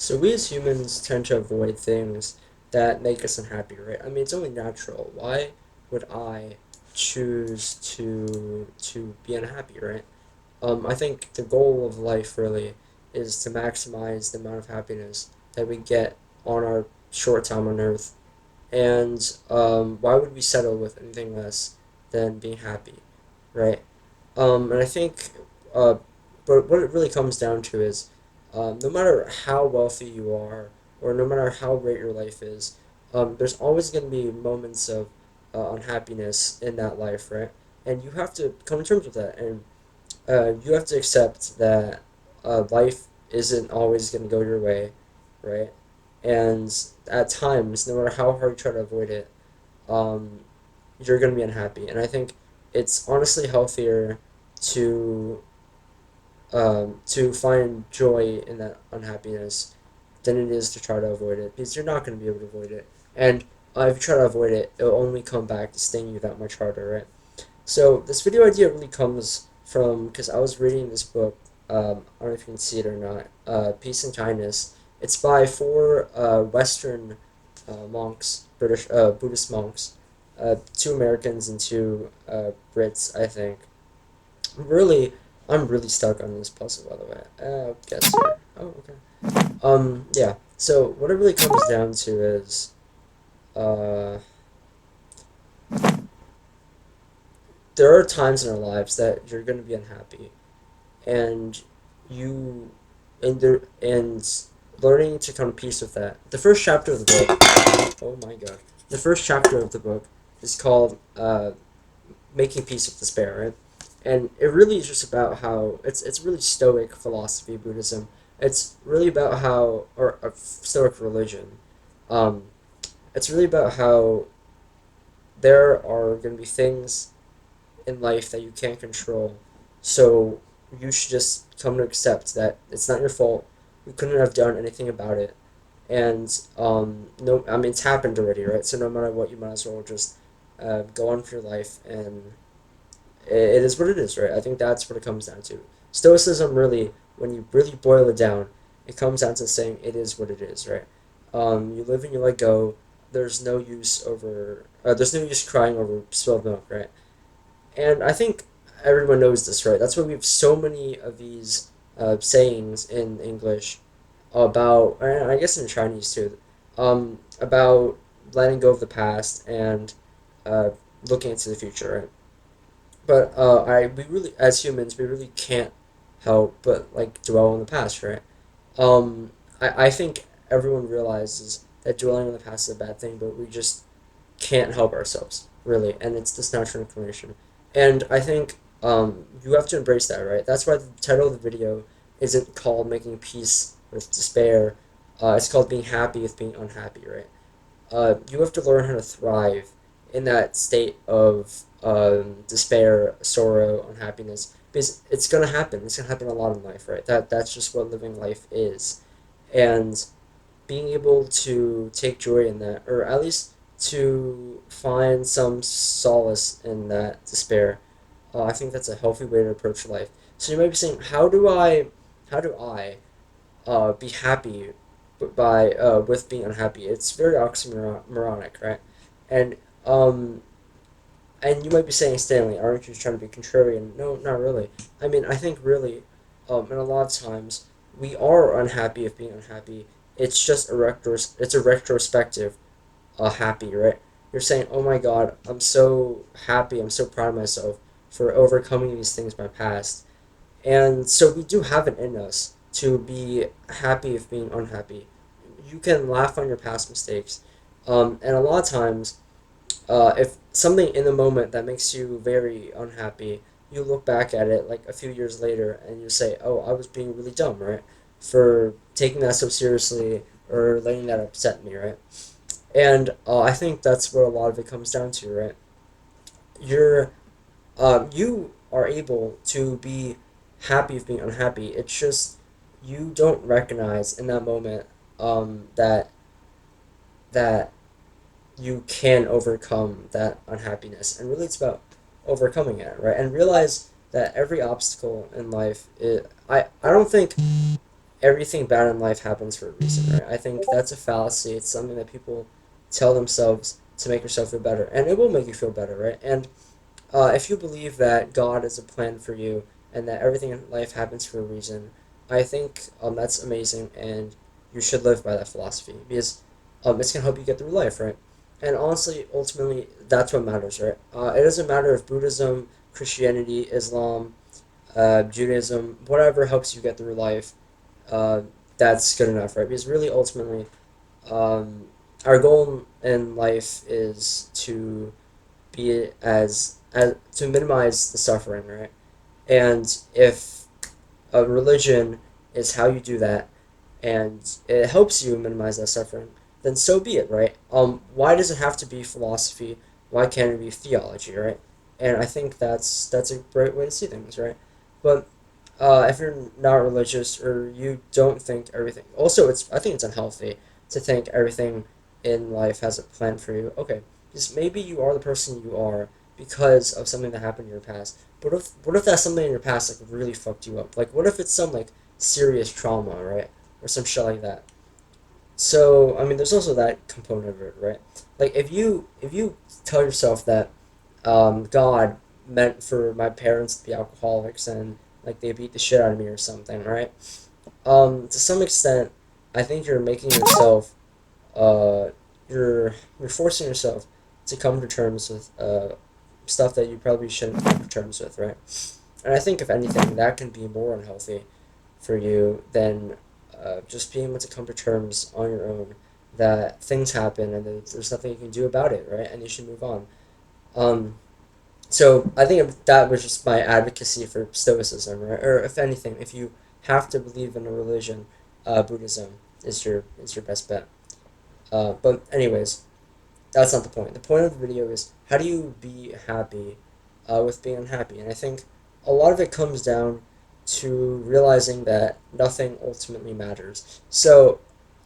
So we as humans tend to avoid things that make us unhappy, right? I mean, it's only natural. Why would I choose to be unhappy, right? I think the goal of life really is to maximize the amount of happiness that we get on our short time on Earth. And why would we settle with anything less than being happy, right? And I think, uh, but what it really comes down to is, no matter how wealthy you are, or no matter how great your life is, there's always going to be moments of unhappiness in that life, right? And you have to come to terms with that, and you have to accept that life isn't always going to go your way, right? And at times, no matter how hard you try to avoid it, um, you're going to be unhappy. And I think it's honestly healthier to to find joy in that unhappiness than it is to try to avoid it, because you're not going to be able to avoid it. And if you try to avoid it, it'll only come back to sting you that much harder, right? So this video idea really comes from because I was reading this book. I don't know if you can see it or not. Peace and Kindness. It's by four Western monks, British Buddhist monks, two Americans and two Brits, I think. Really, I'm really stuck on this puzzle, by the way. Guess here. Oh, okay. Yeah. So what it really comes down to is, uh, there are times in our lives that you're going to be unhappy, and you, and learning to come to peace with that. The first chapter of the book. Oh my god. The first chapter of the book is called "Making Peace with Despair," right? And it really is just about how it's really Stoic philosophy, Buddhism. It's really about how, or Stoic religion. Um, it's really about how there are going to be things in life that you can't control. So you should just come to accept that it's not your fault. You couldn't have done anything about it. And no, I mean it's happened already, right? So no matter what, you might as well just go on for your life, and it is what it is, right? I think that's what it comes down to. Stoicism really, when you really boil it down, it comes down to saying it is what it is, right? You live and you let go. There's no use crying over spilled milk, right? And I think everyone knows this, right? That's why we have so many of these sayings in English about, and I guess in Chinese too, about letting go of the past and uh, looking into the future, right? But we really, as humans, we really can't help but like dwell on the past, right? I think everyone realizes that dwelling on the past is a bad thing, but we just can't help ourselves, really, and it's this natural inclination. And I think you have to embrace that, right? That's why the title of the video isn't called "Making Peace with Despair." It's called "Being Happy with Being Unhappy," right? You have to learn how to thrive in that state of despair, sorrow, unhappiness, because it's gonna happen. It's gonna happen a lot in life, right? That's just what living life is, and being able to take joy in that, or at least to find some solace in that despair. I think that's a healthy way to approach life. So you might be saying, how do I be happy by with being unhappy? It's very oxymoronic, right? And um, and you might be saying, Stanley, aren't you trying to be contrarian? No, not really. I mean, I think really, and a lot of times we are unhappy of being unhappy. It's just it's a retrospective happy, right? You're saying, oh my God, I'm so happy. I'm so proud of myself for overcoming these things in my past. And so we do have it in us to be happy of being unhappy. You can laugh on your past mistakes. And a lot of times, if something in the moment that makes you very unhappy, you look back at it like a few years later and you say, oh, I was being really dumb, right? For taking that so seriously or letting that upset me, right? And I think that's what a lot of it comes down to, right? You're you are able to be happy of being unhappy. It's just you don't recognize in that moment that that you can overcome that unhappiness, and really it's about overcoming it, right? And realize that every obstacle in life, I don't think everything bad in life happens for a reason, right? I think that's a fallacy. It's something that people tell themselves to make yourself feel better, and it will make you feel better, right? And if you believe that God is a plan for you and that everything in life happens for a reason, I think that's amazing, and you should live by that philosophy because it's gonna help you get through life, right? And honestly, ultimately, that's what matters, right? It doesn't matter if Buddhism, Christianity, Islam, Judaism, whatever helps you get through life, uh, that's good enough, right? Because really, ultimately, um, our goal in life is to be as to minimize the suffering, right? And if a religion is how you do that, and it helps you minimize that suffering, then so be it, right? Why does it have to be philosophy? Why can't it be theology, right? And I think that's a great way to see things, right? But if you're not religious or you don't think everything, also it's I think it's unhealthy to think everything in life has a plan for you. Okay, because maybe you are the person you are because of something that happened in your past. But what if that something in your past like really fucked you up? Like what if it's some like serious trauma, right? Or some shit like that. So I mean, there's also that component of it, right? Like if you tell yourself that God meant for my parents to be alcoholics and like they beat the shit out of me or something, right? To some extent, I think you're making yourself uh, you're forcing yourself to come to terms with stuff that you probably shouldn't come to terms with, right? And I think if anything, that can be more unhealthy for you than just being able to come to terms on your own that things happen and there's nothing you can do about it, right? And you should move on. Um, so I think that was just my advocacy for Stoicism, right? Or if anything, if you have to believe in a religion, Buddhism is your best bet. But anyways, that's not the point. The point of the video is how do you be happy with being unhappy? And I think a lot of it comes down to realizing that nothing ultimately matters. So,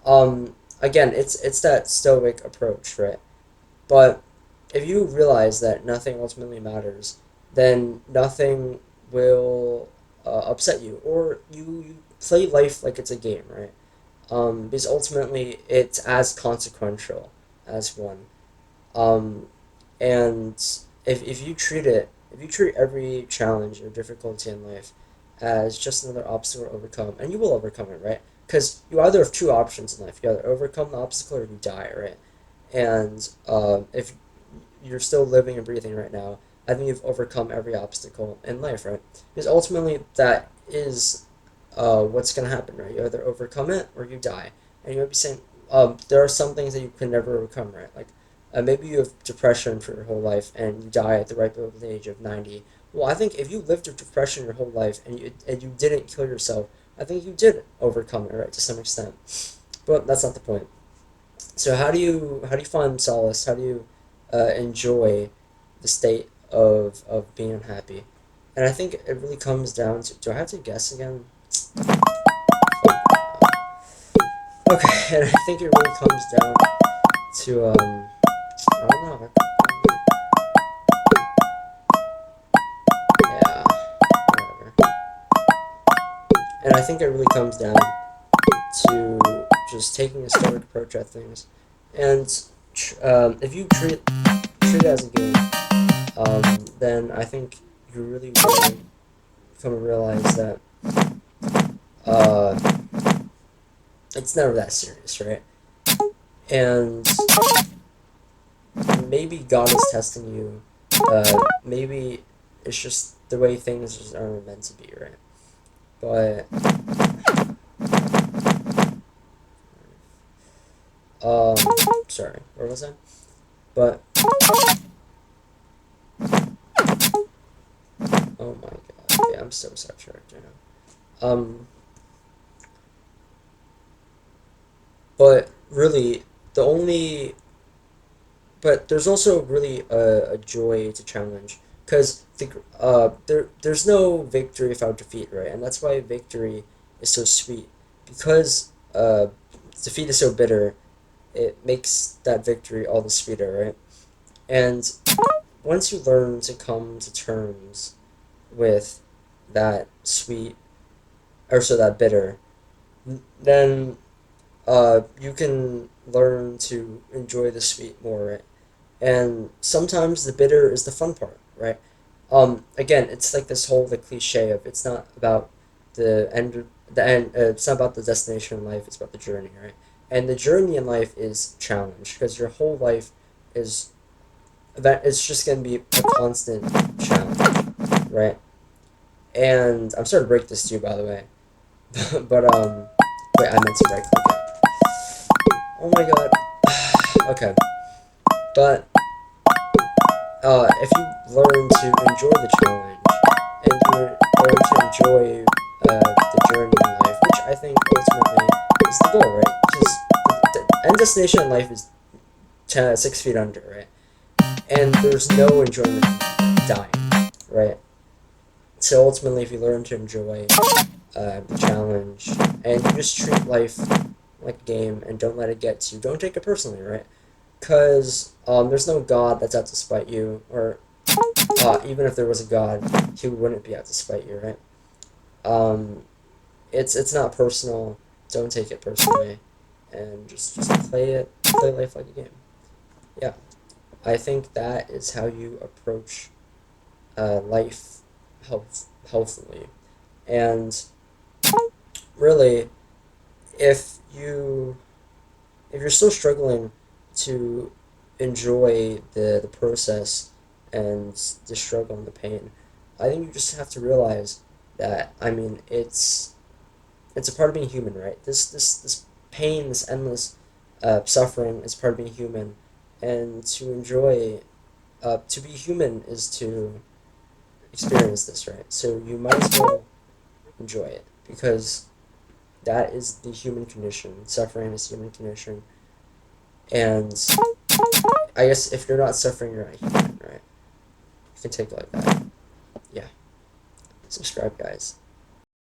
again, it's that stoic approach, right? But if you realize that nothing ultimately matters, then nothing will upset you, or you play life like it's a game, right? Because ultimately it's as consequential as one. Um, and if you treat every challenge or difficulty in life as just another obstacle to overcome, and you will overcome it, right? Because you either have two options in life: you either overcome the obstacle or you die, right? And if you're still living and breathing right now, I think you've overcome every obstacle in life, right? Because ultimately that is what's gonna happen, right? You either overcome it or you die, and you might be saying, there are some things that you can never overcome, right? Like maybe you have depression for your whole life and you die at the ripe old age of 90. Well, I think if you lived with depression your whole life and you didn't kill yourself, I think you did overcome it, right, to some extent. But that's not the point. So how do you find solace? How do you enjoy the state of being unhappy? And I think it really comes down to do I have to guess again? Okay, and I think it really comes down to I don't know. Yeah, whatever. And I think it really comes down to just taking a stoic approach at things, and if you treat it as a game, then I think you really will come to realize that uh, it's never that serious, right? And maybe God is testing you. Maybe it's just the way things just are meant to be, right? But um, sorry, where was I? But oh my god, yeah, I'm so sidetracked right now. But really, the only but there's also really a joy to challenge because there's no victory without defeat, right? And that's why victory is so sweet because defeat is so bitter. It makes that victory all the sweeter, right? And once you learn to come to terms with that sweet or so that bitter, then you can learn to enjoy the sweet more, right? And sometimes the bitter is the fun part, right? Again, it's like this whole the cliche of it's not about the end. It's not about the destination in life. It's about the journey, right? And the journey in life is challenge because your whole life is that it's just gonna be a constant challenge, right? And I'm sorry to break this to you, by the way, but wait, I meant to right click it. Oh my god. Okay, but if you learn to enjoy the challenge and you learn to enjoy the journey in life, which I think ultimately is the goal, right? Because the end destination in life is 6 feet under, right? And there's no enjoyment in dying, right? So ultimately, if you learn to enjoy the challenge and you just treat life like a game and don't let it get to you, don't take it personally, right? Because there's no God that's out to spite you, or even if there was a God, he wouldn't be out to spite you, right? Um, it's not personal. Don't take it personally, and just play life like a game. Yeah, I think that is how you approach life healthfully. And really, if you if you're still struggling to enjoy the process and the struggle and the pain, I think you just have to realize that I mean it's a part of being human, right? This pain, this endless suffering is part of being human, and to be human is to experience this, right? So you might as well enjoy it because that is the human condition. Suffering is human condition, and I guess if you're not suffering, you're not human, right? You can take it like that. Yeah. Subscribe, guys.